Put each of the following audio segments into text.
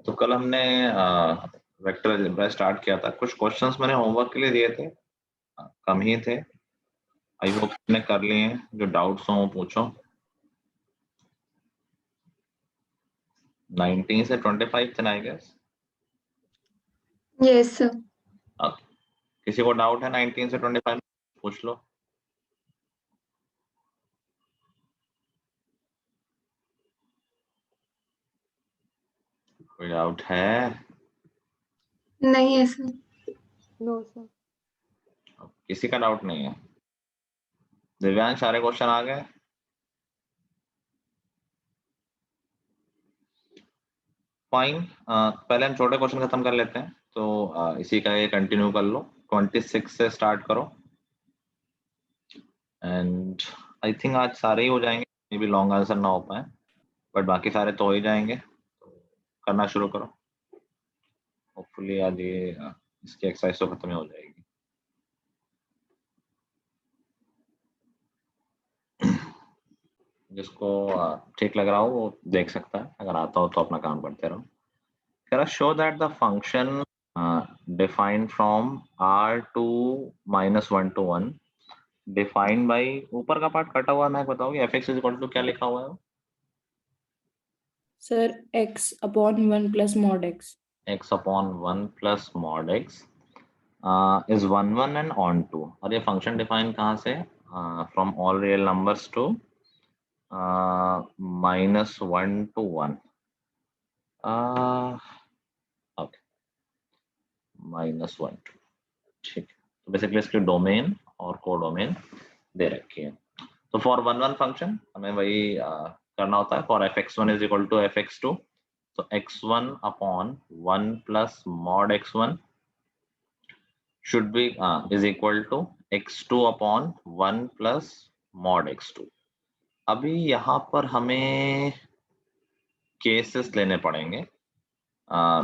तो कल हमने वेक्टर अलजेब्रा स्टार्ट किया था। कुछ क्वेश्चंस मैंने होमवर्क के लिए दिए थे, कम ही थे। आई होप आपने कर लिए हैं। जो डाउट्स हो वो पूछो। 19 से 25 थे ना, आई गेस। Yes sir. किसी को डाउट है 19 से 25? पूछ लो। कोई डाउट है? नहीं है सर। No sir. किसी का डाउट नहीं है? दिव्यांश, सारे क्वेश्चन आ गए? फाइन। पहले हम छोटे क्वेश्चन खत्म कर लेते हैं, तो इसी का ये कंटिन्यू कर लो। 26 से स्टार्ट करो। एंड आई थिंक आज सारे ही हो जाएंगे, मे बी लॉन्ग आंसर ना हो पाए, बट बाकी सारे तो हो ही जाएंगे। तो करना शुरू करो। होपफुली आज ये इसकी एक्सरसाइज तो खत्म ही हो जाएगी। जिसको ठीक लग रहा हो वो देख सकता है, अगर आता हो तो अपना काम करते रहो। Can I show that the function defined from R2 minus 1 to 1 defined by, ऊपर का पार्ट कटा हुआ, मैं बताओगे fx is equal to क्या लिखा हुआ है? Sir x upon 1 plus mod x। x upon 1 plus mod x is 1 1 and on 2। और ये फंक्शन डिफाइन कहाँ से? From all real numbers to -1 to 1। Okay, -1 to, ठीक है। तो बेसिकली इसकी डोमेन और कोडोमेन दे रखी है। तो फॉर 1 1 फंक्शन हमें वही करना होता है। For fx1 is equal to fx2, तो x1 upon 1 plus mod x1 should be is equal to x2 upon 1 plus mod x2। अभी यहाँ पर हमें केसेस लेने पड़ेंगे,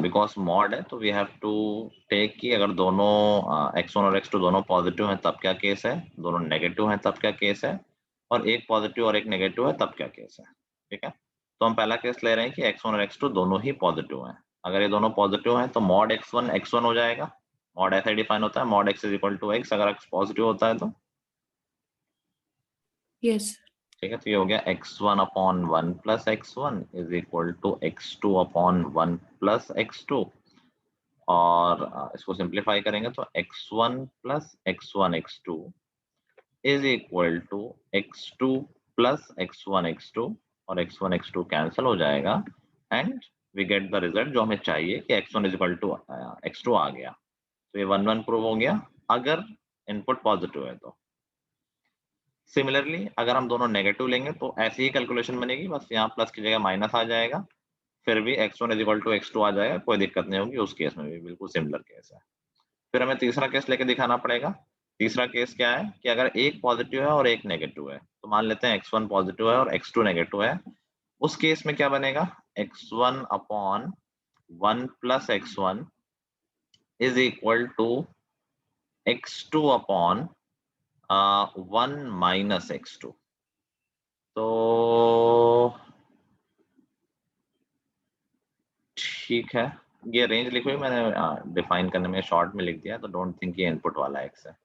बिकॉज मॉड है तो वी हैव टू टेक कि अगर दोनों x1 और x2 दोनों पॉजिटिव हैं तब क्या केस है, दोनों नेगेटिव हैं तब क्या केस है, और एक पॉजिटिव और एक नेगेटिव है तब क्या केस है। ठीक है, तो हम पहला केस ले रहे हैं कि x1 और x2 दोनों ही पॉजिटिव हैं। अगर ये दोनों पॉजिटिव हैं तो मॉड x1 x1 हो जाएगा। मॉड ऐसा डिफाइन होता है, mod x is equal to x, अगर x पॉजिटिव होता है तो। यस। ठीक है, तो ये हो गया x1 upon 1 plus x1 is equal to x2 upon 1 plus x2। और इसको सिंप्लीफाई करेंगे तो x1 plus x1 x2 is equal to x2 plus x1 x2, और x1 x2 कैंसिल हो जाएगा and we get the result जो हमें चाहिए कि x1 is equal to x2 आ गया। तो ये 1 1 प्रूव हो गया अगर इनपुट पॉजिटिव है तो। सिमिलरली अगर हम दोनों नेगेटिव लेंगे तो ऐसी ही कैलकुलेशन बनेगी, बस यहाँ प्लस की जगह माइनस आ जाएगा, फिर भी x1 is equal to x2 आ जाएगा, कोई दिक्कत नहीं होगी। उस केस में भी बिल्कुल सिमिलर केस है। फिर हमें तीसरा केस लेके दिखाना पड़ेगा। तीसरा केस क्या है कि अगर एक पॉजिटिव है और एक नेगेटिव है, तो मान लेते हैं x1 पॉजिटिव है और x2 नेगेटिव है। उस केस में क्या बनेगा? x1 upon 1 plus x1 is equal to x2 upon 1 minus x2। तो ठीक है, ये रेंज लिखी हुई मैंने डिफाइन करने में शॉर्ट में लिख दिया, तो डोंट थिंक ये इनपुट वाला x है।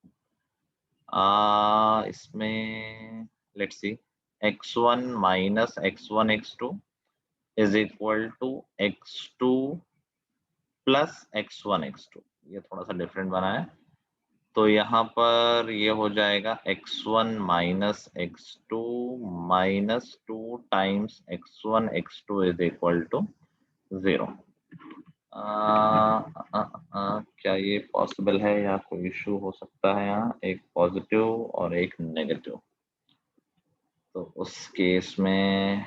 इसमें let's see, x1 minus x1 x2 is equal to x2 plus x1 x2। ये थोड़ा सा डिफरेंट बना है, तो यहाँ पर ये हो जाएगा x1 minus x2 minus 2 times x1 x2 is equal to 0। क्या ये पॉसिबल है या कोई इशू हो सकता है? यहाँ एक पॉजिटिव और एक नेगेटिव, तो उस केस में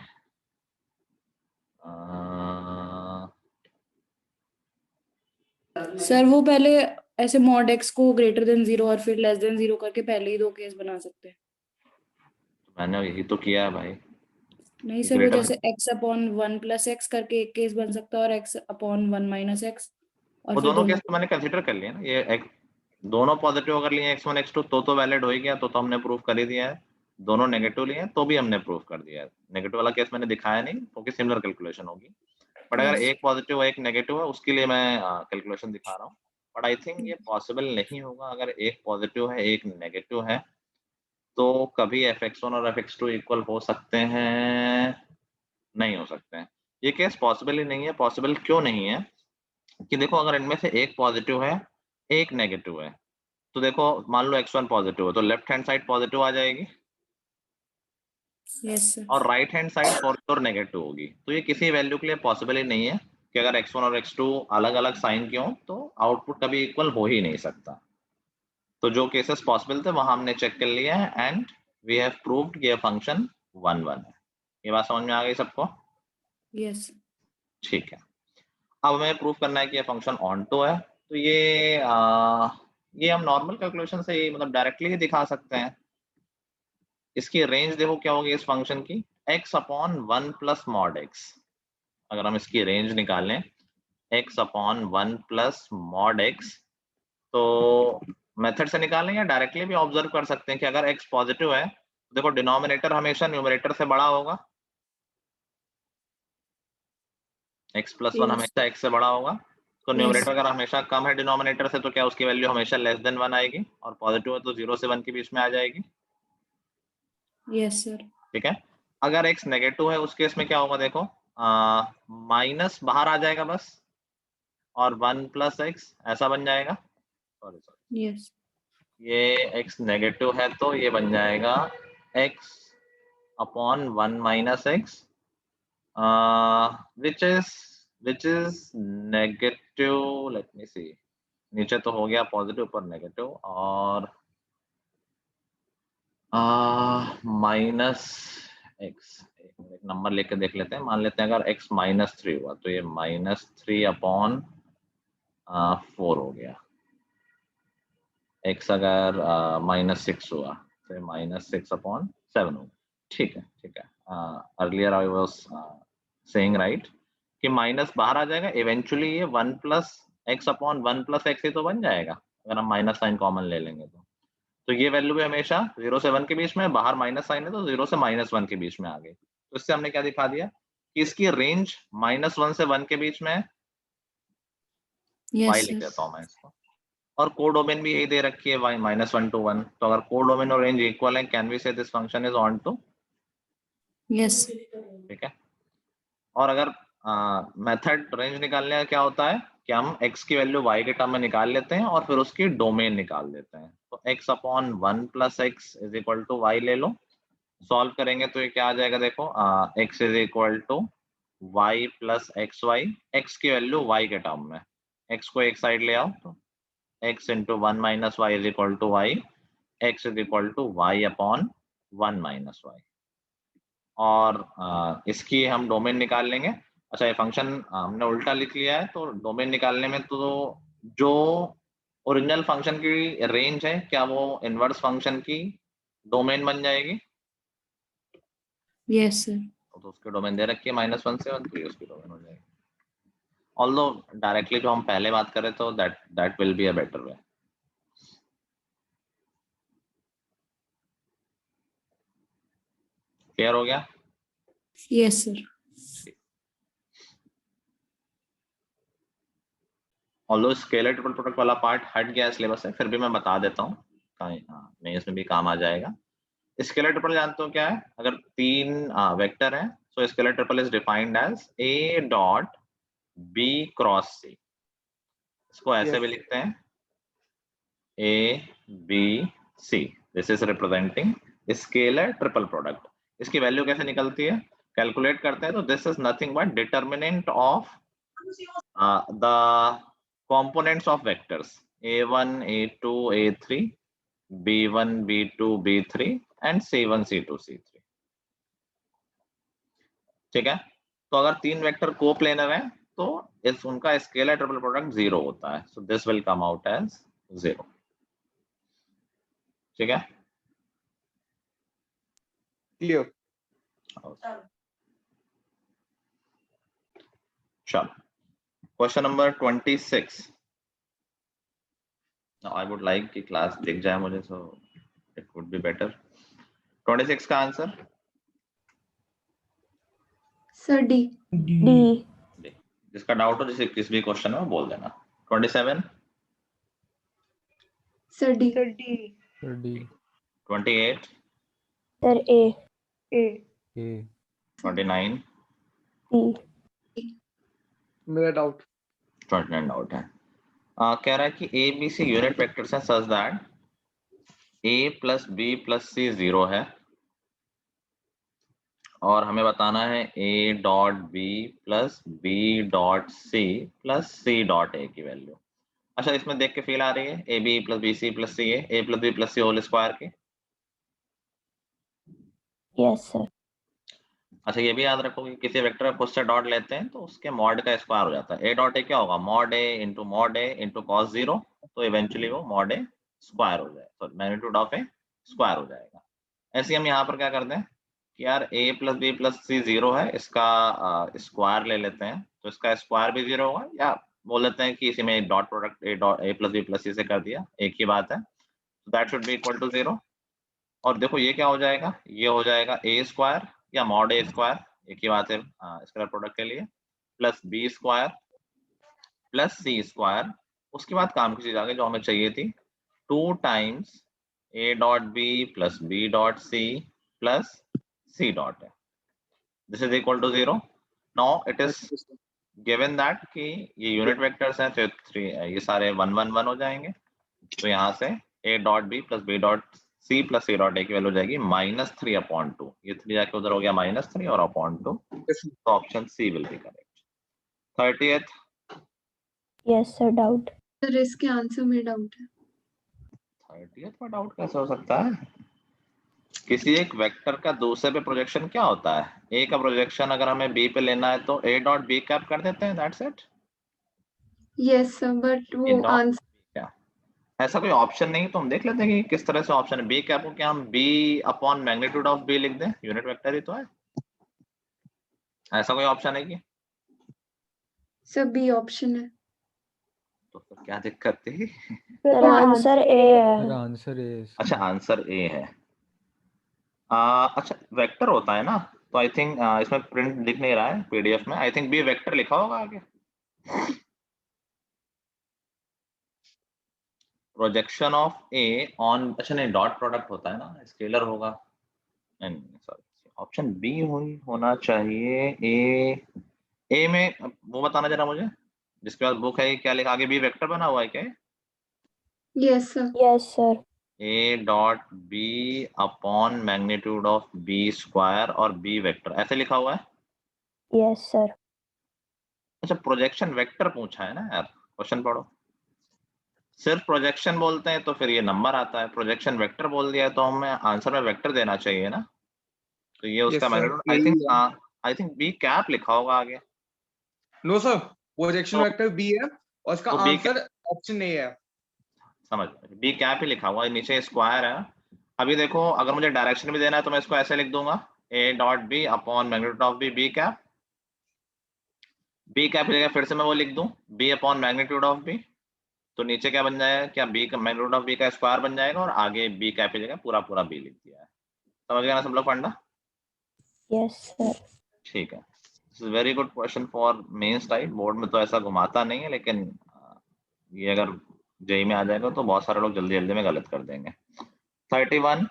सर वो पहले ऐसे मॉड x को ग्रेटर देन 0 और फिर लेस देन 0 करके पहले ही दो केस बना सकते हैं। मैंने यही तो किया है भाई। नहीं सर, वो जैसे x अपॉन 1 प्लस x करके एक केस बन सकता है और x अपॉन 1 माइनस x, और वो फिर दोनों दोनों केस तो मैंने कंसीडर कर लिया ना। ये दोनों पॉजिटिव अगर लिए x1 x2 तो वैलिड हो ही गया, तो हमने प्रूफ कर ही दिया है। दोनों नेगेटिव लिए तो भी हमने प्रूफ कर दिया है। नेगेटिव वाला केस मैंने दिखाया नहीं क्योंकि सिमिलर कैलकुलेशन होगी। बट अगर Yes. एक पॉजिटिव है एक नेगेटिव है उसके लिए मैं कैलकुलेशन दिखा रहा हूँ, बट आई थिंक ये पॉसिबल नहीं होगा। अगर एक पॉजिटिव है एक नेगेटिव है तो कभी fx1 और fx2 इक्वल हो सकते हैं? नहीं हो सकते हैं। ये केस पॉसिबल ही नहीं है। पॉसिबल क्यों नहीं है कि देखो अगर इनमें से एक पॉजिटिव है एक नेगेटिव है तो देखो मान लो x1 पॉजिटिव है तो लेफ्ट हैंड साइड पॉजिटिव आ जाएगी Yes, sir. और right hand side for sure negative होगी। तो ये किसी वैल्यू के लिए पॉसिबल ही नहीं है कि अगर x1 और x2 अलग अलग साइन के हों तो आउटपुट कभी इक्वल हो ही नहीं सकता। तो जो केसेस पॉसिबल थे वहां हमने चेक कर लिया है एंड वी हैव प्रूव्ड कि ये फंक्शन 1 1 है। ये बात समझ में आ गई सबको? Yes. ठीक है। अब हमें प्रूव करना है कि ये फंक्शन ऑन टू है। तो ये हम नॉर्मल कैलकुलेशन से ही मतलब डायरेक्टली ही दिखा सकते हैं। इसकी रेंज देखो क्या होगी इस फंक्शन की, x upon 1 plus mod x। अगर हम इसकी रेंज निकालें x upon 1 plus mod x तो मेथड से निकालें या डायरेक्टली भी ऑब्जर्व कर सकते हैं कि अगर x पॉजिटिव है तो देखो डिनोमिनेटर हमेशा न्यूमरेटर से बड़ा होगा, x प्लस 1 Yes. हमेशा x से बड़ा होगा। तो Yes. न्यूमरेटर अगर हमेशा कम है डिनोमिनेटर से तो क्या उसकी वैल्यू हमेशा लेस देन 1 आएगी, और पॉजिटिव है तो 0 से 1 के बीच में आ जाएगी। Yes, sir. ठीक है। अगर x नेगेटिव है उस केस में क्या होगा देखो, माइनस बाहर आ जाएगा बस और 1 प्लस एक्स ऐसा बन जाएगा। Sorry sorry, Yes. ये x नेगेटिव है तो ये बन जाएगा x upon 1 minus x which is negative, let me see, नीचे तो हो गया पॉजिटिव पर नेगेटिव और माइनस एक्स। एक नंबर लेके देख लेते हैं, मान लेते हैं अगर x -3 हुआ तो ये -3 अपॉन 4 हो गया। x अगर -6 हुआ तो ये -6 अपॉन 7 हो गया। ठीक है ठीक है। Earlier I was saying right कि माइनस बाहर आ जाएगा, इवेंचुअली ये 1 plus x upon 1 plus x ही तो बन जाएगा अगर हम माइनस साइन कॉमन ले लेंगे तो ये वैल्यू भी हमेशा 0 से 1 के बीच में, बाहर माइनस साइन है तो 0 से -1 के बीच में आ गई। तो इससे हमने क्या दिखा दिया कि इसकी रेंज -1 से 1 के बीच में है। y Yes, लिख sir. देता हूँ मैं इसको, और कोडोमेन भी यही दे रखी है y -1 to 1। तो अगर कोडोमेन और रेंज इक्वल है can we say this function is onto. Yes. ठीक है। और अगर मेथड रेंज निकालने का क्या होता है कि हम x की वैल्यू y के टर्म में निकाल लेते हैं और फिर उसकी डोमेन निकाल देते हैं। तो x upon 1 plus x is equal to y ले लो, सॉल्व करेंगे तो ये क्या आ जाएगा देखो, x is equal to y plus x y, x की वैल्यू y के टर्म में, x को एक साइड ले आओ तो x into 1 minus y is equal to y, x is equal to y upon 1 minus y. और इसकी हम डोमेन निकाल लेंगे। अच्छा ये फंक्शन हमने उल्टा लिख लिया है तो डोमेन निकालने में तो जो ओरिजिनल फंक्शन की रेंज है क्या वो इनवर्स फंक्शन की डोमेन बन जाएगी? Yes, sir. तो उसकी डोमेन दे रखी है -1 से 1 तो ये उसकी डोमेन हो जाएगी। ऑल्दो डायरेक्टली जो हम पहले बात करें तो that will be a better way. Clear हो गया? Yes, sir. Although scalar triple product वाला पार्ट हट गया सिलेबस से, फिर भी मैं बता देता हूँ, नहीं इसमें भी काम आ जाएगा। स्केलर ट्रिपल जानते हो क्या है? अगर तीन वेक्टर है so scalar triple is defined as a dot b cross c। इसको ऐसे भी लिखते हैं a b c, this is representing scalar triple product. इसकी वैल्यू कैसे निकलती है, कैलकुलेट करते हैं तो this is nothing but determinant of the components of vectors a1 a2 a3 b1 b2 b3 and c1 c2 c3। ठीक है। तो अगर तीन वेक्टर कोप्लेनर है तो इस उनका स्केलर ट्रिपल प्रोडक्ट 0 होता है, so this will come out as 0। ठीक है। क्लियर। चलो question number 26। Now I would like कि क्लास दिख जाए मुझे, so it would be better. 26 का आंसर सर डी। डी। इसका डाउट हो जैसे किस भी क्वेश्चन में वो बोल देना। 27 sir D. Sir D. Sir D. 28 sir A. A. A. 29 C. मेरा डाउट। 29 डाउट है। कह रहा है कि A B C unit vectors हैं such that a plus B plus C 0 है और हमें बताना है a dot B plus B dot C plus C dot A की वैल्यू। अच्छा, इसमें देख के फील आ रही है A B plus B C plus C A plus B plus C whole square की। Yes sir. अच्छा, ये भी याद रखो कि किसी वेक्टर का खुद से डॉट लेते हैं तो उसके मॉड का स्क्वायर हो जाता है। ए डॉट ए क्या होगा, मॉड ए इंटू कॉस 0, तो इवेंचुअली वो मॉड ए स्क्वायर हो जाएगा, sorry magnitude of A square हो जाएगा। ऐसे हम यहाँ पर क्या करते हैं कि यार a plus B plus C 0 है, इसका स्क्वायर ले लेते हैं तो इसका स्क्वायर भी 0 होगा, या बोल लेते हैं कि इसी में dot product A plus B plus C से कर दिया, एक ही बात है। That should be equal to 0। और देखो ये क्या हो जाएगा, ये हो जाएगा ए स्क्वायर या मॉड ए स्क्वायर, एक ही बात है स्क्वायर प्रोडक्ट के लिए, प्लस बी स्क्वायर प्लस सी स्क्वायर। उसके बाद काम की चीज आ गई जो हमें चाहिए थी, 2 times A dot B plus B dot C plus C dot है, this is equal to 0। Now it is given that कि ये यूनिट वेक्टर्स हैं तो ये सारे 1 1 1 हो जाएंगे, तो यहाँ से A dot B plus B dot C plus C dot A की वैल्यू हो जाएगी -3/2। ये 3 जाके उधर हो गया -3 और अपॉन 2, तो option C will be correct. 30th yes sir doubt. Sir इसके आंसर में डाउट है। 30th पर डाउट कैसे हो सकता है? किसी एक वेक्टर का दूसरे पे प्रोजेक्शन क्या होता है, ए का प्रोजेक्शन अगर हमें बी पे लेना है तो ए डॉट बी कैप कर देते हैं, that's it. Yes sir, but वो आंसर क्या ऐसा कोई ऑप्शन नहीं, तो हम देख लेते हैं कि किस तरह से ऑप्शन है। बी कैप को क्या हम B upon magnitude of B लिख दें, यूनिट वेक्टर ही तो है, ऐसा कोई ऑप्शन है कि? सर बी ऑप्शन है। तो फिर क्या दिक्कत थी? सर आंसर ए सर है। Answer A. अच्छा, आंसर ए है। अच्छा, वेक्टर होता है ना, तो आई थिंक इसमें प्रिंट दिख नहीं रहा है पीडीएफ में, आई थिंक बी वेक्टर लिखा होगा आगे। प्रोजेक्शन ऑफ ए ऑन, अच्छा नहीं, डॉट प्रोडक्ट होता है ना, स्केलर होगा, नहीं सॉरी, ऑप्शन बी होना चाहिए। ए में वो बताना जरा मुझे, जिसके पास बुक है क्या लिखा आगे, बी वेक्टर बना हुआ है क्या? Yes sir. Yes sir. A dot B upon magnitude of B square और बी वेक्टर, ऐसे लिखा हुआ है। Yes sir. अच्छा, प्रोजेक्शन वेक्टर पूछा है ना यार, क्वेश्चन पढ़ो। सिर्फ प्रोजेक्शन बोलते हैं तो फिर ये नंबर आता है, प्रोजेक्शन वेक्टर बोल दिया है तो हमें आंसर में वेक्टर देना चाहिए ना, तो ये उसका magnitude I think B cap लिखा होगा आगे। No sir, projection vector B है और इसका तो B आंसर ऑप्शन नहीं है। समझ, बी कैप ही लिखा हुआ है, नीचे स्क्वायर है। अभी देखो, अगर मुझे डायरेक्शन भी देना है तो मैं इसको ऐसे लिख दूंगा, A dot B upon magnitude of B, B cap. B cap की जगह फिर से मैं वो लिख दूं, B upon magnitude of B, तो नीचे क्या बन जाएगा, क्या बी का मैग्नीट्यूड ऑफ बी का स्क्वायर बन जाएगा, और आगे बी कैप की जगह पूरा पूरा बी लिख दिया है। समझ गया ना सब लोग फंडा? Yes sir. ठीक है, very good question for mains type. Board में तो ऐसा घुमाता नहीं है, लेकिन ये अगर जेई में आ जाएगा तो बहुत सारे लोग जल्दी जल्दी में गलत कर देंगे। 31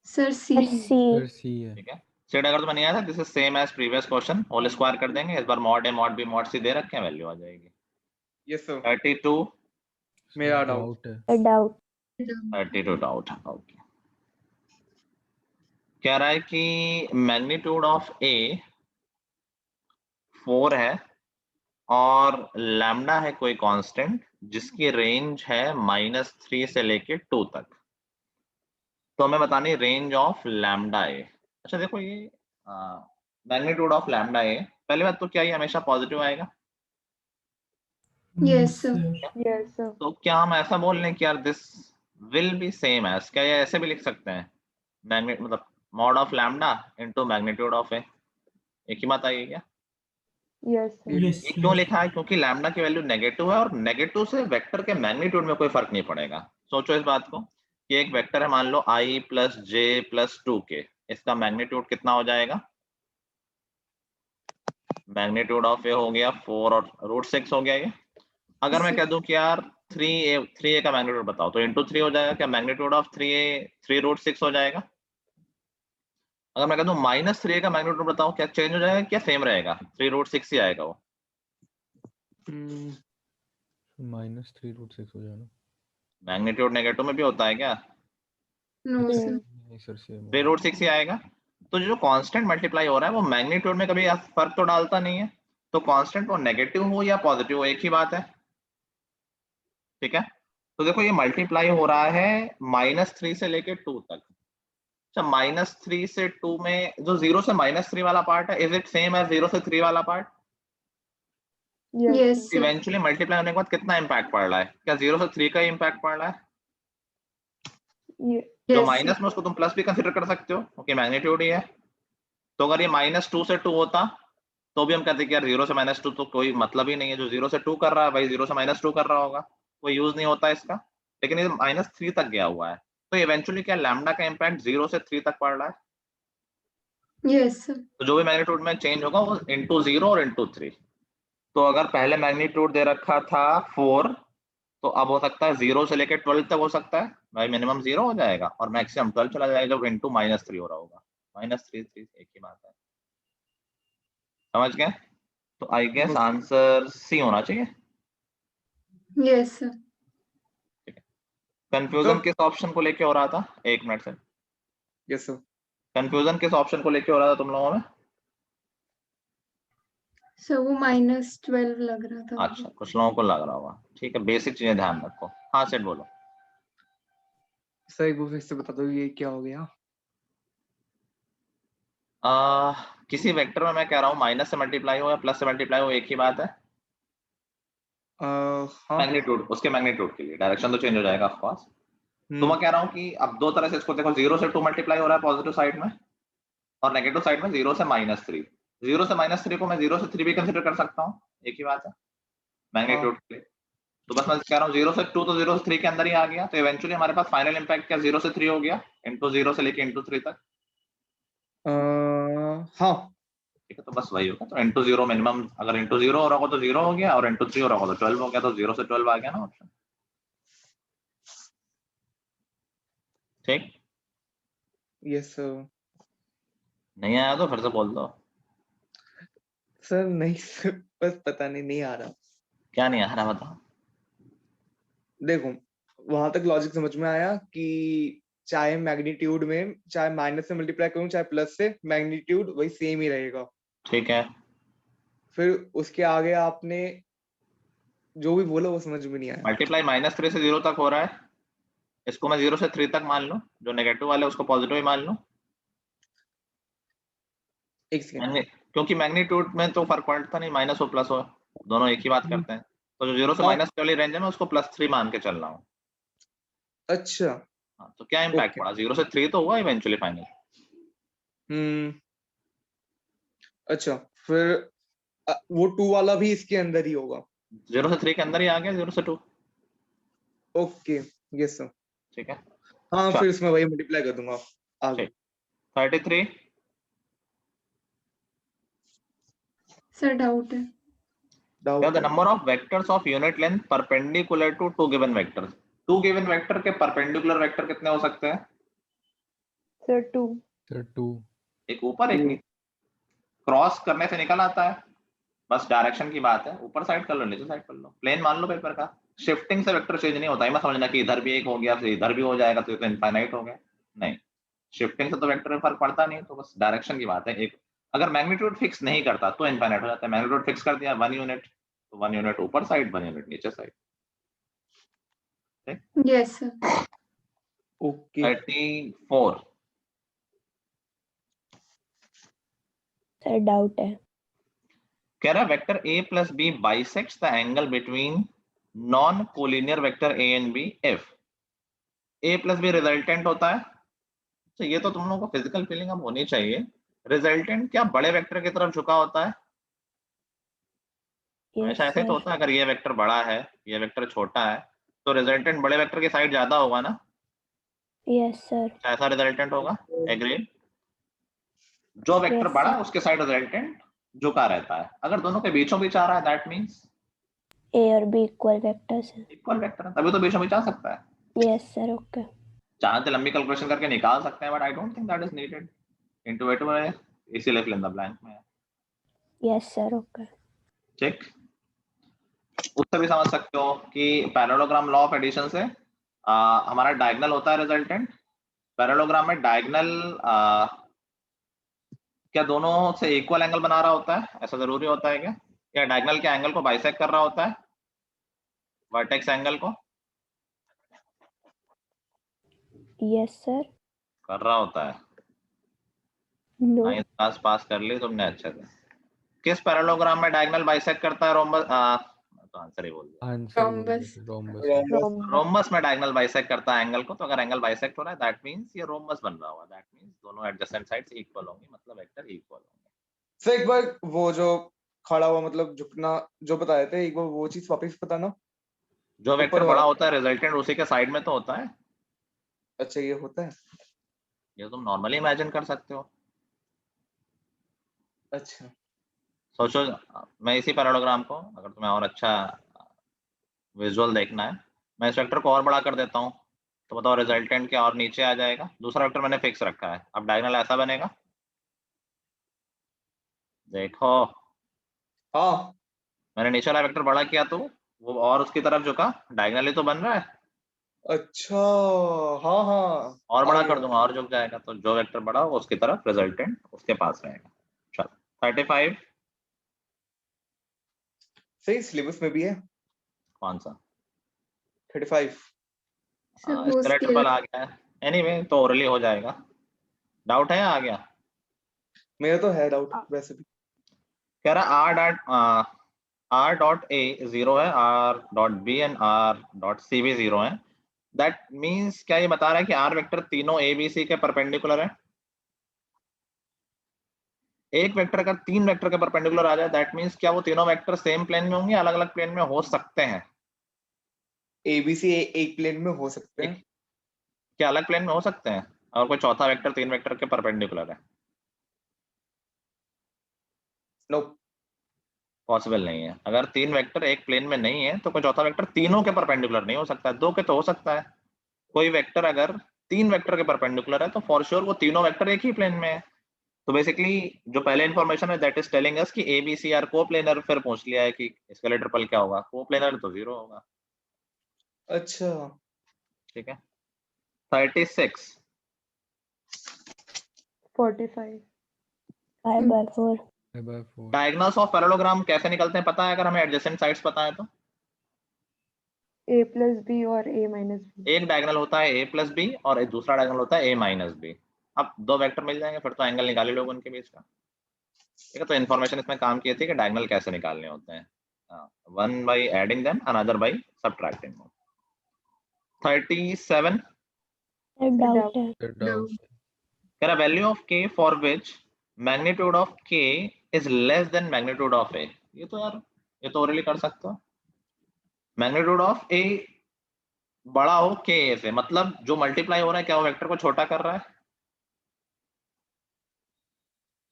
सर सी। सर सी है। ठीक है, सेट अगर तुम्हें नहीं आया था, this is same as previous question, whole square कर देंगे, इस बार mod A mod B mod C दे रखे हैं, वैल्यू आ जाएगी। Yes sir. 32 मेरा डाउट है। डाउट। 32 डाउट है, ओके। कह रहा है कि मैग्नीट्यूड ऑफ ए 4 है और लैम्डा है कोई कांस्टेंट जिसकी रेंज है -3 से लेके 2 तक, तो हमें बतानी रेंज ऑफ लैम्डा ए। अच्छा देखो, ये मैग्नीट्यूड ऑफ लैम्डा ए, पहली बात तो क्या ये हमेशा पॉजिटिव आएगा? Yes sir. Yes sir. तो क्या हम ऐसा बोल रहे हैं कि यार this will be same as, क्या ये ऐसे भी लिख सकते हैं, मैग्नेट मतलब mod of lambda into magnitude of A, एक ही बात आई क्या? Yes sir. ये क्यों लिखा है? क्योंकि लैम्डा की वैल्यू नेगेटिव है और नेगेटिव से वेक्टर के मैग्नीट्यूड में कोई फर्क नहीं पड़ेगा। सोचो इस बात को कि एक वेक्टर है, मान लो i plus J plus 2k, इसका मैग्नीट्यूड कितना हो जाएगा? मैग्नीट्यूड ऑफ ए हो गया 4 और √6 हो गया ये। अगर मैं कह दूं कि यार 3a का मैग्नीट्यूड बताओ तो इंटू 3 हो जाएगा क्या? मैग्नीट्यूड ऑफ 3a 3√6 हो जाएगा। अगर मैं कह दूं -3a का मैग्नीट्यूड बताओ, क्या चेंज हो जाएगा क्या सेम रहेगा? 3√6 ही आएगा वो। -3√6 हो जाएगा। मैग्नीट्यूड नेगेटिव में भी होता है क्या? No, sir. नहीं सर सेम 3√6 ही आएगा। तो जो कांस्टेंट मल्टीप्लाई हो रहा है वो मैग्नीट्यूड में कभी फर्क तो डालता नहीं है, तो कांस्टेंट वो नेगेटिव हो या पॉजिटिव हो एक ही बात है। ठीक है, तो देखो ये मल्टीप्लाई हो रहा है -3 से लेके 2 तक। अच्छा, -3 से 2 में जो 0 से -3 वाला पार्ट है, इज इट सेम एज 0 से 3 वाला part? Yes, sir. Eventually multiply होने के बाद कितना इम्पैक्ट पड़ रहा है? क्या 0 से 3 का ही इम्पैक्ट पड़ रहा है? जो Yes, माइनस sir. में उसको तुम प्लस भी कंसिडर कर सकते हो, ओके मैग्नीट्यूड ही है। तो अगर ये -2 से 2 होता तो भी हम कहते कि यार 0 से -2 तो कोई मतलब ही नहीं है, जो 0 से 2 कर रहा है भाई 0 से -2 कर रहा होगा, कोई यूज नहीं होता इसका। लेकिन ये -3 तक गया हुआ है, तो इवेंचुअली क्या लैम्डा का इम्पैक्ट 0 से 3 तक पड़ रहा है। Yes, sir. तो जो भी मैग्नीट्यूड में चेंज होगा वो इंटू 0 और इंटू 3। तो अगर पहले मैग्नीट्यूड दे रखा था 4, तो अब हो सकता है 0 से लेकर 12 तक हो सकता है भाई, मिनिमम 0 हो जाएगा और मैक्सिमम 12 चला जाएगा, जब इंटू -3 हो रहा होगा। -3 एक ही बात है, समझ गए? तो आई गेस आंसर सी होना चाहिए। Yes, sir. कंफ्यूजन किस ऑप्शन को लेके हो रहा था? 1 मिनट से। Yes, sir. कंफ्यूजन किस ऑप्शन को लेके हो रहा था तुम लोगों में? So वो -12 लग रहा था। अच्छा, कुछ लोगों को लग रहा होगा, ठीक है, बेसिक चीजें ध्यान रखो। हाँ सेट बोलो। सर एक बार फिर से बता दो ये क्या हो गया? किसी वेक्टर में मैं कह रहा हूँ माइनस से मल्टीप्लाई हो या प्लस से मल्टीप्लाई हो एक ही बात है। हाँ। मैग्नीट्यूड, उसके मैग्नीट्यूड के लिए डायरेक्शन तो चेंज हो जाएगा ऑफ कोर्स। तो मैं कह रहा हूँ कि अब दो तरह से इसको देखो, 0 से 2 मल्टीप्लाई हो रहा है पॉजिटिव साइड में और नेगेटिव साइड में 0 से -3। 0 से -3 को मैं 0 से 3 भी कंसिडर कर सकता हूँ, एक ही बात है मैग्नीट्यूड के लिए। तो बस मैं कह रहा हूँ 0 से 2 तो 0 से 3 के अंदर ही आ गया, तो इवेंचुअली हमारे पास फाइनल इंपैक्ट क्या 0 से 3 हो गया, इंटू 0 से लेके इंटू 3 तक। हाँ ठीक है, तो बस वही होगा। तो इंटू 0 मिनिमम, अगर इंटू 0 हो रहा होगा तो 0 हो गया और इंटू 3 हो रहा होगा तो 12 हो गया, तो 0 से 12 आ गया ना ऑप्शन। ठीक, यस सर। नहीं आया तो फिर से बोल दो। सर नहीं सर, बस पता नहीं आ रहा। क्या नहीं आ रहा बताओ। देखो वहां तक लॉजिक समझ में आया कि चाहे मैग्नीट्यूड में चाहे माइनस से मल्टीप्लाई करूं चाहे प्लस से, मैग्नीट्यूड वही सेम ही रहेगा। ठीक है, फिर उसके आगे आपने जो भी बोला वो समझ में नहीं आया। मल्टीप्लाई -3 से 0 तक हो रहा है, इसको मैं 0 से 3 तक मान लूं, जो नेगेटिव वाले उसको पॉजिटिव ही मान लूं। एक सेकंड, क्योंकि मैग्नीट्यूड में तो फर्क पड़ता नहीं, माइनस हो प्लस हो, दोनों एक ही बात करते हैं। तो जो 0 से हाँ। -3 वाली रेंज है मैं उसको +3 मान के चल रहा हूँ। अच्छा हाँ, तो क्या इम्पैक्ट पड़ा? 0 से 3 तो हुआ इवेंचुअली फाइनल। अच्छा फिर वो 2 वाला भी इसके अंदर ही होगा। 0 से 3 के अंदर ही आ गया, 0 से 2। Okay yes sir. ठीक है, हाँ अच्छा। फिर इसमें वही मल्टीप्लाई कर दूंगा आगे। 33। सर डाउट है। The number of vectors of unit length perpendicular to two given vectors. Two given vector के perpendicular vector कितने हो सकते हैं? सर 2। सर 2। एक ऊपर एक नीचे, क्रॉस करने से निकल आता है, बस डायरेक्शन की बात है, ऊपर साइड कर लो नीचे साइड कर लो, प्लेन मान लो पेपर का। शिफ्टिंग से वेक्टर चेंज नहीं होता है, मैं समझना कि इधर भी एक हो गया फिर इधर भी हो जाएगा तो ये तो इनफाइनाइट हो गया, नहीं, शिफ्टिंग से तो वेक्टर में फर्क पड़ता नहीं, तो बस डायरेक्शन की बात है। एक अगर मैग्नीट्यूड फिक्स नहीं करता तो इनफाइनाइट हो जाता है, मैग्नीट्यूड फिक्स कर दिया 1 यूनिट तो 1 यूनिट ऊपर साइड 1 यूनिट नीचे side. Yes sir. Okay 34। Sir doubt है। कह रहा है vector a plus b bisects the angle between non collinear vector a and b if a plus b resultant होता है। तो ये तो तुम लोगों को फिजिकल फीलिंग अब होनी चाहिए, रिजल्टेंट क्या बड़े वेक्टर की तरफ झुका होता है? हमेशा ऐसे तो होता है, अगर ये वेक्टर बड़ा है ये वेक्टर छोटा है तो रिजल्टेंट बड़े वेक्टर की साइड ज्यादा होगा ना? Yes sir. ऐसा रिजल्टेंट होगा, एग्री? जो वेक्टर Yes, बड़ा sir. उसके साइड रिजल्टेंट झुका रहता है। अगर दोनों के बीचों बीच आ रहा है दैट मींस A और B इक्वल वेक्टर्स है। इक्वल वेक्टर है, तभी तो बीचों बीच आ सकता है। Yes sir, okay. चाहे तो लंबी कैलकुलेशन करके निकाल सकते हैं, but I don't think that is needed. Intuitive है, इसीलिए फिल इन द ब्लैंक में है। Yes sir, okay. ठीक, उससे भी समझ सकते हो कि पैरेललोग्राम लॉ ऑफ एडिशन से हमारा डायगोनल होता है रिजल्टेंट। पैरेललोग्राम में डायगोनल क्या दोनों से इक्वल एंगल बना रहा होता है? ऐसा जरूरी होता है क्या? या डायगोनल के एंगल को बाइसेक्ट कर रहा होता है, वर्टेक्स एंगल को? Yes sir. कर रहा होता है। नो। नाइन्थ क्लास पास कर ली तुमने अच्छे से। किस पैरेललोग्राम में डायगोनल बाइसेक्ट करता है रोम्बस? तो आंसर ही बोल दिया। Answer Rhombus. Rhombus. Rhombus. Rhombus में डायगोनल बाइसेक्ट करता है एंगल को, तो अगर एंगल बाइसेक्ट हो रहा है दैट मींस ये रोम्बस बन रहा होगा, दैट मींस दोनों एडजेसेंट साइड्स इक्वल होंगी, मतलब वेक्टर इक्वल होंगे। सर एक बार वो जो खड़ा हुआ मतलब झुकना जो बताए थे, एक बार वो चीज वापस बताना। जो वेक्टर ऊपर बड़ा वाला। होता है रिजल्टेंट उसी के साइड में तो होता है। अच्छा ये होता है। ये तुम नॉर्मली इमेजिन कर सकते हो। अच्छा सोचो, मैं इसी पैरेललोग्राम को, अगर तुम्हें और अच्छा विजुअल देखना है, मैं इस वेक्टर को और बड़ा कर देता हूँ, तो बताओ रिजल्टेंट क्या और नीचे आ जाएगा। दूसरा वेक्टर मैंने फिक्स रखा है, अब डायगोनल ऐसा बनेगा, देखो हाँ मैंने नीचे वाला वेक्टर बड़ा किया तो वो और उसकी तरफ झुका, डायगोनली तो बन रहा है। अच्छा हाँ हाँ और आ बड़ा गया। कर दूंगा और झुक जाएगा, तो जो वेक्टर बड़ा होगा उसकी तरफ रिजल्टेंट उसके पास रहेगा। चलो 35 सही सिलेबस में भी है कौन सा? 35। Sir, वो स्केलेटर scale. पर आ गया है, एनीवे तो ओरली हो जाएगा। डाउट है या आ गया? मेरा तो है डाउट वैसे भी। कह रहा आर डॉट ए 0 है, R dot B and R dot C भी 0 है। दैट मींस क्या ये बता रहा है कि आर वेक्टर तीनों ए बी सी के परपेंडिकुलर है? एक वेक्टर अगर तीन वेक्टर के परपेंडिकुलर आ जाए दैट मींस क्या वो तीनों वेक्टर सेम प्लेन में होंगे, अलग अलग प्लेन में हो सकते हैं? एबीसी एक प्लेन में हो सकते हैं। क्या अलग प्लेन में हो सकते हैं और कोई चौथा वेक्टर तीन वेक्टर के परपेंडिकुलर है? नो पॉसिबल नहीं है। अगर तीन वेक्टर एक प्लेन में नहीं है तो कोई चौथा वेक्टर तीनों के परपेंडिकुलर नहीं हो सकता है, दो के तो हो सकता है। कोई वेक्टर अगर तीन वेक्टर के परपेंडिकुलर है तो फॉर श्योर वो तीनों वेक्टर एक ही प्लेन में है। तो बेसिकली जो पहले इन्फॉर्मेशन है दैट इज टेलिंग अस कि A B C are coplanar. फिर पूछ लिया है कि स्केलेटर पल क्या होगा, कोप्लेनर तो 0 होगा। अच्छा ठीक है 36 45. 5/4। 5/4 डायगोनल्स ऑफ पैरेललोग्राम कैसे निकलते हैं पता है अगर हमें एडजेसेंट साइड्स पता है तो? A plus B और A minus B. एक डायगोनल होता है a प्लस बी और एक दूसरा डायगोनल होता है a माइनस बी। अब दो वेक्टर मिल जाएंगे फिर तो एंगल निकाले लोग उनके बीच का। ठीक है, तो इन्फॉर्मेशन इसमें काम की थी कि डायगोनल कैसे निकालने होते हैं, one by adding them another by subtracting. 37 sir doubt है। फिर डाउट है। कह रहा value of k for which magnitude of k is less than magnitude of a। ये तो यार ये तो ओरली कर सकते हो। मैग्नीट्यूड ऑफ a बड़ा हो k से, मतलब जो मल्टीप्लाई हो रहा है क्या वो वेक्टर को छोटा कर रहा है?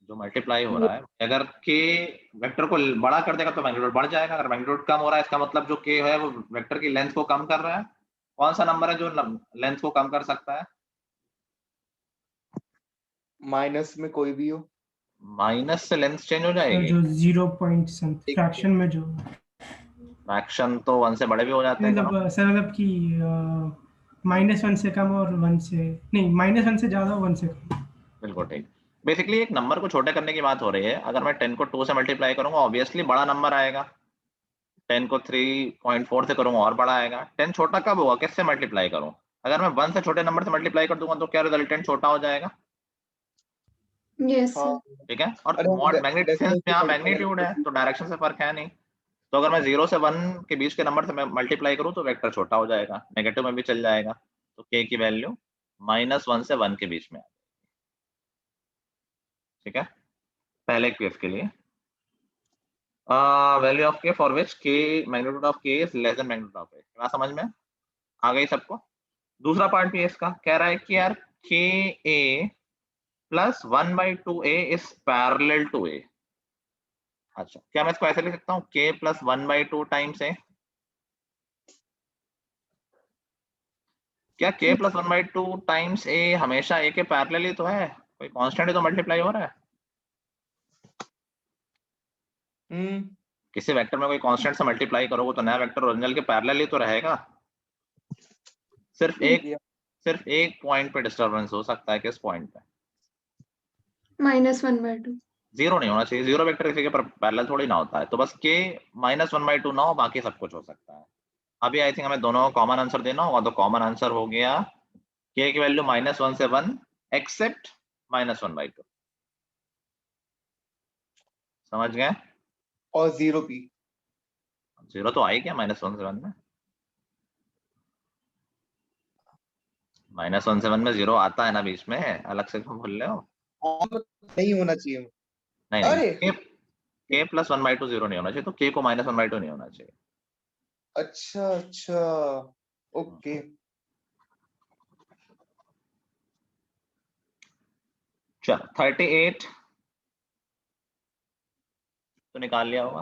जो मल्टीप्लाई हो रहा है अगर k वेक्टर को बड़ा कर देगा तो मैग्नीट्यूड बढ़ जाएगा। अगर मैग्नीट्यूड कम हो रहा है इसका मतलब जो k है वो वेक्टर की लेंथ को कम कर रहा है। कौन सा नंबर है जो लेंथ को कम कर सकता है? माइनस में कोई भी हो। माइनस से लेंथ चेंज हो सर जाएगी। जो 0 पॉइंट फ्रैक्शन में जो फ्रैक्शन तो 1 से बड़े भी हो जाते हैं। मतलब सर मतलब कि -1 से कम और 1 से नहीं, -1 से ज्यादा 1 से कम। बिल्कुल ठीक। बेसिकली एक नंबर को छोटे करने की बात हो रही है। अगर मैं 10 को 2 से मल्टीप्लाई करूंगा ऑब्वियसली बड़ा नंबर आएगा। 10 को 3.4 से करूंगा और बड़ा आएगा। 10 छोटा कब होगा, किससे मल्टीप्लाई करूं? अगर मैं 1 से छोटे नंबर से मल्टीप्लाई कर दूंगा तो क्या रिजल्टेंट छोटा हो जाएगा? Yes, sir. हाँ ठीक है, और अरे हम मैग्नेटिक डेसिमल सेंस में से यहाँ मल्टीप्लाई मैग्नीट्यूड है करते तो डायरेक्शन से फर्क है नहीं। तो अगर मैं 0 से 1 के बीच के नंबर से मैं मल्टीप्लाई करूं तो वेक्टर छोटा हो जाएगा, नेगेटिव में भी चल जाएगा। तो k की वैल्यू -1 से 1 के बीच में। ठीक है, पहले केस के लिए value of k for which k magnitude of k is less than magnitude of a। क्या समझ में आ गई सबको? दूसरा पार्ट भी है इसका, कह रहा है कि यार ka plus 1/2a is parallel to a। अच्छा, क्या मैं इसको ऐसे लिख सकता हूँ k प्लस 1/2 टाइम्स a? क्या k प्लस 1/2 टाइम्स a हमेशा a के पैरेलल ही तो है, कोई कांस्टेंट ही तो मल्टीप्लाई हो रहा है। किसी वेक्टर में कोई कांस्टेंट से मल्टीप्लाई करोगे तो नया वेक्टर ओरिजिनल के पैरेलल ही तो रहेगा। सिर्फ एक पॉइंट पे डिस्टरबेंस हो सकता है, किस पॉइंट पे? -1/2। जीरो नहीं होना चाहिए, जीरो वेक्टर किसी के पैरेलल थोड़ी ना होता है, तो बस k -1/2 ना हो, बाकी सब कुछ हो सकता है। अभी आई थिंक हमें दोनों को कॉमन आंसर देना होगा, तो कॉमन आंसर हो गया k की वैल्यू -1 से 1 एक्सेप्ट -1/2। समझ गए? और 0 p। जीरो तो आई क्या -1 से 1 में? -1 से 1 में जीरो आता है ना बीच में, अलग से क्यों भूल रहे हो? नहीं होना चाहिए। नहीं अरे k प्लस 1/2 जीरो नहीं होना चाहिए, तो k को -1/2 नहीं होना चाहिए। अच्छा अच्छा, ओके। चलो 38 तो निकाल लिया होगा,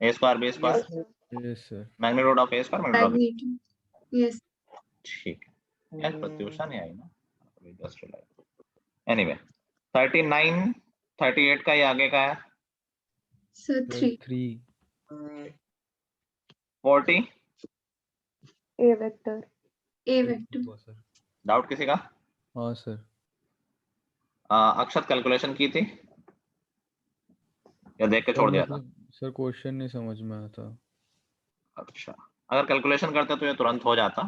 a square b square Yes, yes sir. Magnitude of a square magnitude of b। Magnitude. Yes. ठीक है यार, प्रत्युषा नहीं आई ना, जस्ट एनीवे 39 38 का ही आगे का है So 3. 3 40। A vector. A vector. Sir. Doubt किसी का? हाँ सर। अक्षत कैलकुलेशन की थी या देख के छोड़ दिया था? सर क्वेश्चन नहीं समझ में आया था। अच्छा, अगर कैलकुलेशन करते तो ये तुरंत हो जाता।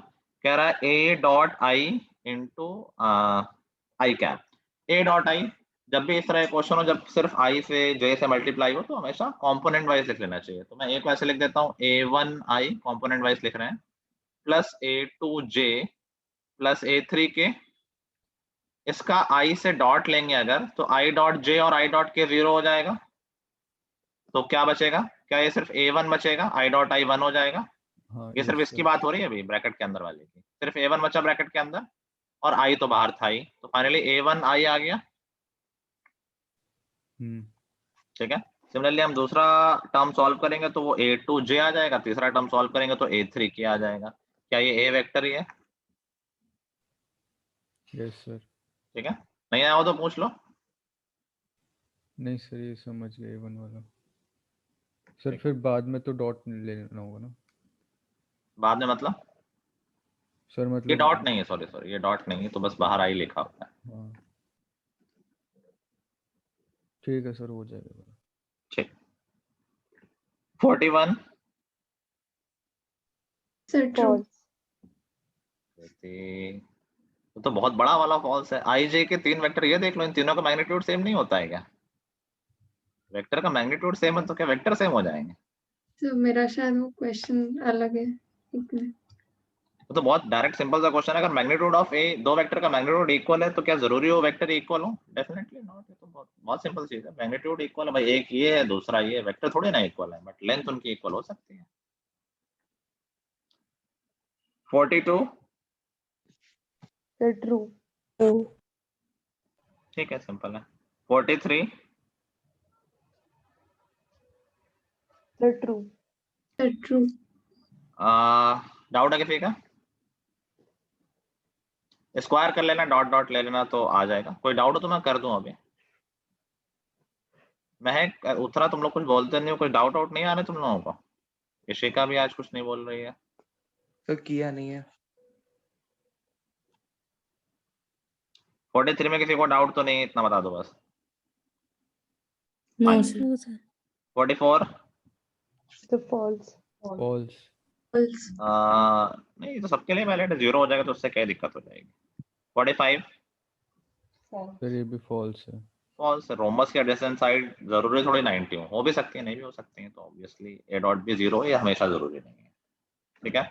कह रहा है a dot I into I cap. a dot I, जब भी इस तरह क्वेश्चन हो, जब सिर्फ i से j से मल्टीप्लाई हो, तो हमेशा कंपोनेंट वाइज लिख लेना चाहिए। तो मैं एक वैसे लिख देता हूँ, a1i कंपोनेंट वाइज लिख रहे हैं, प्लस a2j प्लस a3k। इसका i से डॉट लेंगे अगर, तो i डॉट j और i डॉट k 0 हो जाएगा, तो क्या बचेगा? क्या ये सिर्फ a1 बचेगा, i डॉट i 1 हो जाएगा। हाँ ये सिर्फ इसकी बात हो रही है अभी ब्रैकेट के अंदर वाले की, सिर्फ a1 बचा ब्रैकेट के अंदर और i तो बाहर था ही, तो फाइनली a1 i आ गया। ठीक है, सिमिलरली हम दूसरा टर्म सॉल्व करेंगे तो वो a2j आ जाएगा, तीसरा टर्म सॉल्व करेंगे तो a3k आ जाएगा। क्या ये a वेक्टर ही है? Yes sir. ठीक है, नहीं आया हो तो पूछ लो। नहीं सर, ये समझ गए वन वाला। सर फिर बाद में तो डॉट ले लेना होगा ना? बाद में मतलब? सर ये मतलब डॉट नहीं है, सॉरी ये डॉट नहीं है, तो बस बाहर आई लिखा होता है। हाँ ठीक है सर, हो जाएगा। ठीक, 41 So true. तो बहुत बड़ा वाला फॉल्स है। आई जे के 3 वेक्टर, ये देख लो, इन तीनों का मैग्नीट्यूड सेम नहीं होता है क्या? वेक्टर का मैग्नीट्यूड सेम है तो क्या वेक्टर सेम हो जाएंगे? So मेरा शायद वो क्वेश्चन अलग है। तो बहुत डायरेक्ट सिंपल सा क्वेश्चन है, अगर मैग्नीट्यूड ऑफ ए, दो वेक्टर का मैग्नीट्यूड इक्वल है तो क्या जरूरी हो वेक्टर इक्वल हो? Definitely not. ये तो बहुत सिंपल चीज है, मैग्नीट्यूड इक्वल है भाई, एक ये है दूसरा ये, वेक्टर थोड़ी ना इक्वल है, बट लेंथ उनकी इक्वल हो सकती है। 42 True. True. ठीक है, सिंपल है। 43 True. So true. डाउट है किसी का? स्क्वायर कर लेना, डॉट डॉट ले लेना तो आ जाएगा। कोई डाउट हो तो मैं कर दूं अभी। महक, उत्तरा, तुम लोग कुछ बोलते नहीं हो, कोई डाउट आउट नहीं आ रहे तुम लोगों को? इशिका भी आज कुछ नहीं बोल रही है। तो किया नहीं है। 43 में किसी को डाउट तो नहीं, इतना बता दो बस। No Fine. Sir. 44 So false. False. False. नहीं, तो सबके लिए वैलिड है, 0 हो जाएगा तो उससे क्या दिक्कत हो जाएगी। 45 सर ये भी फॉल्स है। फॉल्स। रोमस के एडजेसेंट साइड जरूरी थोड़ी 90 हो भी सकती है, नहीं भी हो सकती है, तो ऑब्वियसली ए डॉट भी 0 है, ये हमेशा जरूरी नहीं है। ठीक है,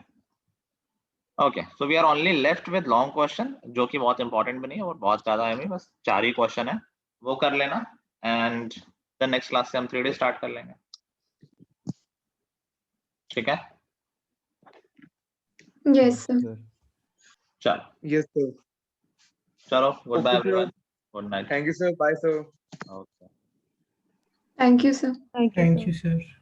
okay, so we are only left with long question, जो कि बहुत इंपॉर्टेंट भी नहीं है और बहुत ज्यादा है नहीं, बस 4 ही क्वेश्चन है, वो कर लेना एंड द नेक्स्ट क्लास से हम 3D स्टार्ट कर लेंगे। ठीक है, Yes sir. सर चलो यस सर। चलो, good bye Okay, sir. Everyone, good night. Thank you sir, bye sir. Okay. Thank you, sir. Thank you, thank sir. You sir.